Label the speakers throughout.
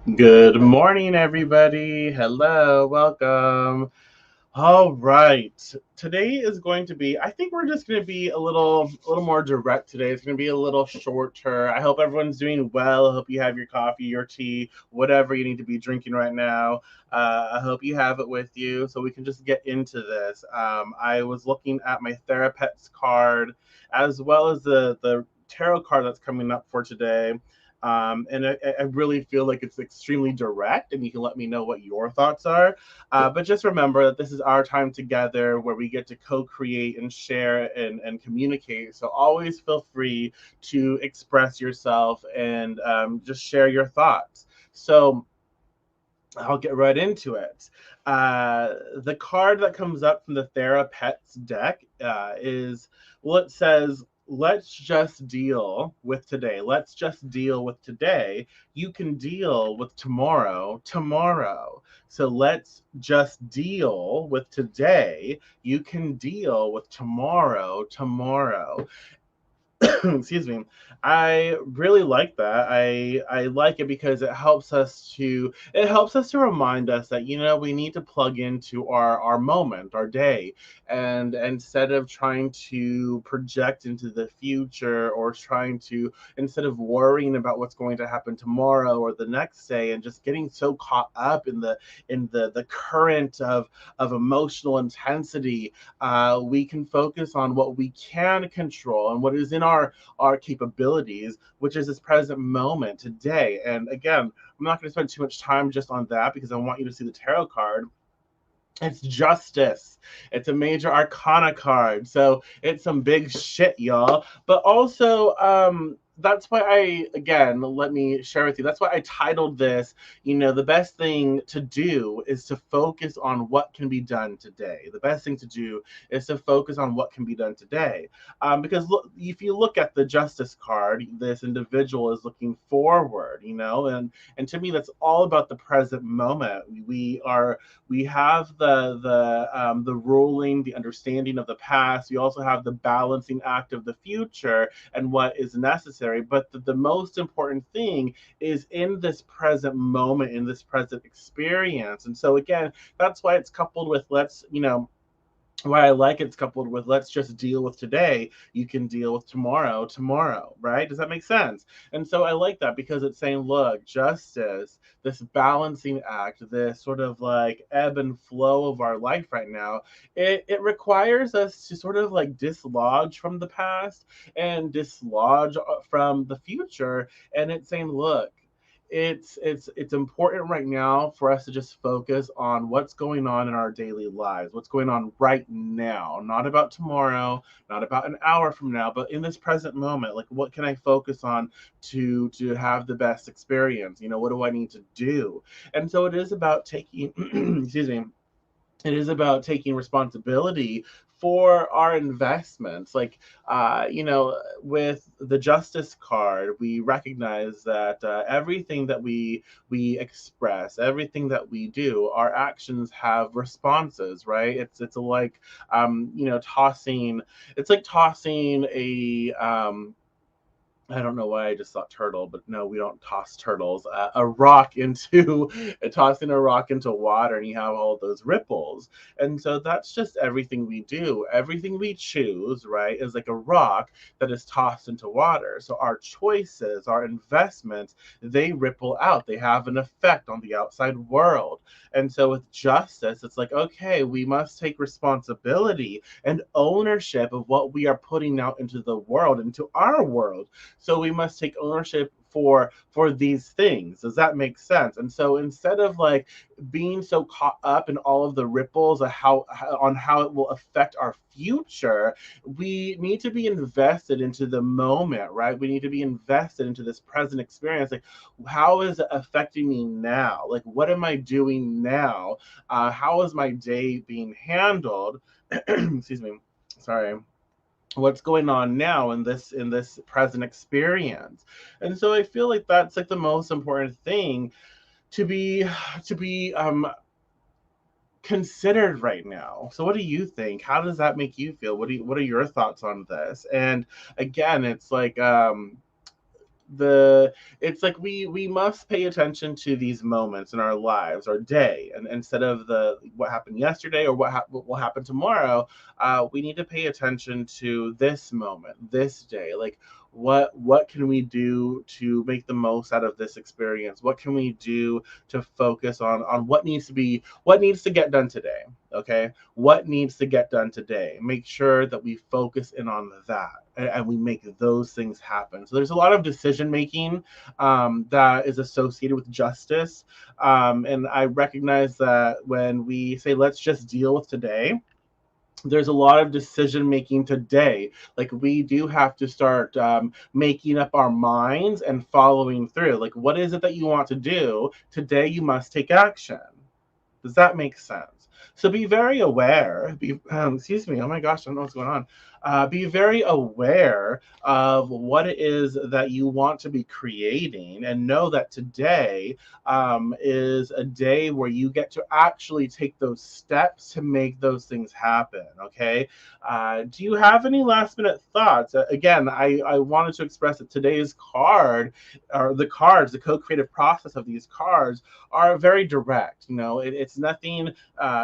Speaker 1: Good morning, everybody. Hello, welcome. All right. Today is going to be, I think we're just going to be a little more direct today. It's going to be a little shorter. I hope everyone's doing well. I hope you have your coffee, your tea, whatever you need to be drinking right now. I hope you have it with you so we can just get into this. I was looking at my Thera Pets card as well as the tarot card that's coming up for today. And I really feel like it's extremely direct, and you can let me know what your thoughts are. But just remember that this is our time together where we get to co create and share and communicate. So always feel free to express yourself and just share your thoughts. So I'll get right into it. The card that comes up from the Thera Pets deck is, well, it says, let's just deal with today. Let's just deal with today. You can deal with tomorrow, tomorrow. So let's just deal with today. You can deal with tomorrow, tomorrow. Excuse me. I really like that. I like it because it helps us to remind us that we need to plug into our moment, our day, and instead of trying to project into the future, or trying to, instead of worrying about what's going to happen tomorrow or the next day, and just getting so caught up in the current of emotional intensity, we can focus on what we can control and what is in our capabilities, which is this present moment today. And again, I'm not going to spend too much time just on that because I want you to see the tarot card. It's justice. It's a major arcana card. So it's some big shit, y'all. But also, that's why again, let me share with you. That's why I titled this, the best thing to do is to focus on what can be done today. The best thing to do is to focus on what can be done today. Because look, if you look at the justice card, this individual is looking forward, and to me, that's all about the present moment. We have the ruling, the understanding of the past. We also have the balancing act of the future and what is necessary. But the most important thing is in this present moment, in this present experience. And so again, that's why it's coupled with why I like it's coupled with let's just deal with today. You can deal with tomorrow, tomorrow, right? Does that make sense? And so I like that because it's saying, look, justice, this balancing act, this sort of like ebb and flow of our life right now, it requires us to sort of like dislodge from the past and dislodge from the future. And it's saying, look, it's important right now for us to just focus on what's going on in our daily lives, what's going on right now, not about tomorrow, not about an hour from now, but in this present moment. Like, what can I focus on to have the best experience? What do I need to do? And so it is about taking excuse me, it is about taking responsibility for our investments. Like, with the justice card, we recognize that everything that we express, everything that we do, our actions have responses, right? It's like, tossing. It's like tossing a I don't know why I just thought turtle, but no, we don't toss turtles. A rock into, tossing a rock into water, and you have all those ripples. And so that's just everything we do. Everything we choose, right, is like a rock that is tossed into water. So our choices, our investments, they ripple out. They have an effect on the outside world. And so with justice, it's like, okay, we must take responsibility and ownership of what we are putting out into the world, into our world. So we must take ownership for these things. Does that make sense? And so instead of like being so caught up in all of the ripples of how it will affect our future, we need to be invested into the moment, right? We need to be invested into this present experience. Like, how is it affecting me now? Like, what am I doing now? How is my day being handled? Excuse me. Sorry, what's going on now in this present experience. And so I feel like that's like the most important thing to be considered right now. So what do you think? How does that make you feel? What are your thoughts on this? And again, it's like, the it's like we must pay attention to these moments in our lives, our day, and instead of the what happened yesterday or what will happen tomorrow, we need to pay attention to this moment, this day. Like, what can we do to make the most out of this experience? What can we do to focus on what needs to get done today? Okay, what needs to get done today? Make sure that we focus in on that, and we make those things happen. So there's a lot of decision making that is associated with justice, and I recognize that when we say let's just deal with today, there's a lot of decision making today. Like, we do have to start making up our minds and following through. Like, what is it that you want to do today? You must take action. Does that make sense? So be very aware. Excuse me. Oh my gosh, I don't know what's going on. Be very aware of what it is that you want to be creating, and know that today is a day where you get to actually take those steps to make those things happen. Okay. Do you have any last minute thoughts? Again, I wanted to express that today's card, or the cards, the co-creative process of these cards, are very direct. It's nothing.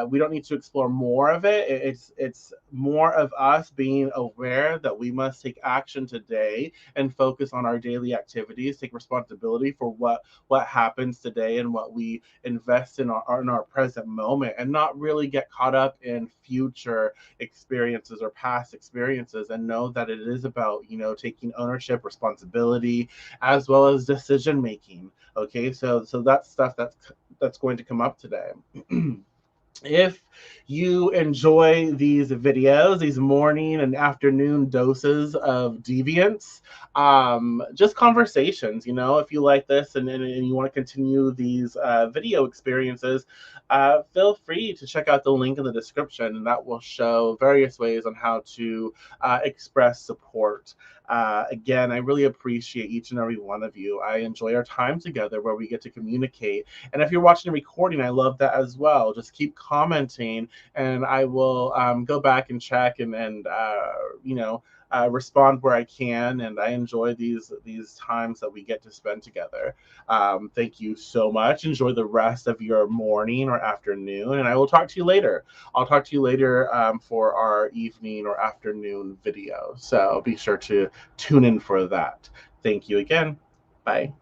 Speaker 1: We don't need to explore more of it. It's more of us being aware that we must take action today and focus on our daily activities, take responsibility for what happens today and what we invest in our present moment, and not really get caught up in future experiences or past experiences, and know that it is about taking ownership, responsibility, as well as decision making. Okay, so that's stuff that's going to come up today. If you enjoy these videos, these morning and afternoon doses of deviance, just conversations, if you like this, and you want to continue these video experiences, feel free to check out the link in the description, and that will show various ways on how to express support. Again, I really appreciate each and every one of you. I enjoy our time together where we get to communicate. And if you're watching a recording, I love that as well. Just keep commenting, and I will go back and check and respond where I can. And I enjoy these times that we get to spend together. Thank you so much. Enjoy the rest of your morning or afternoon, and I will talk to you later. I'll talk to you later for our evening or afternoon video. So be sure to tune in for that. Thank you again. Bye.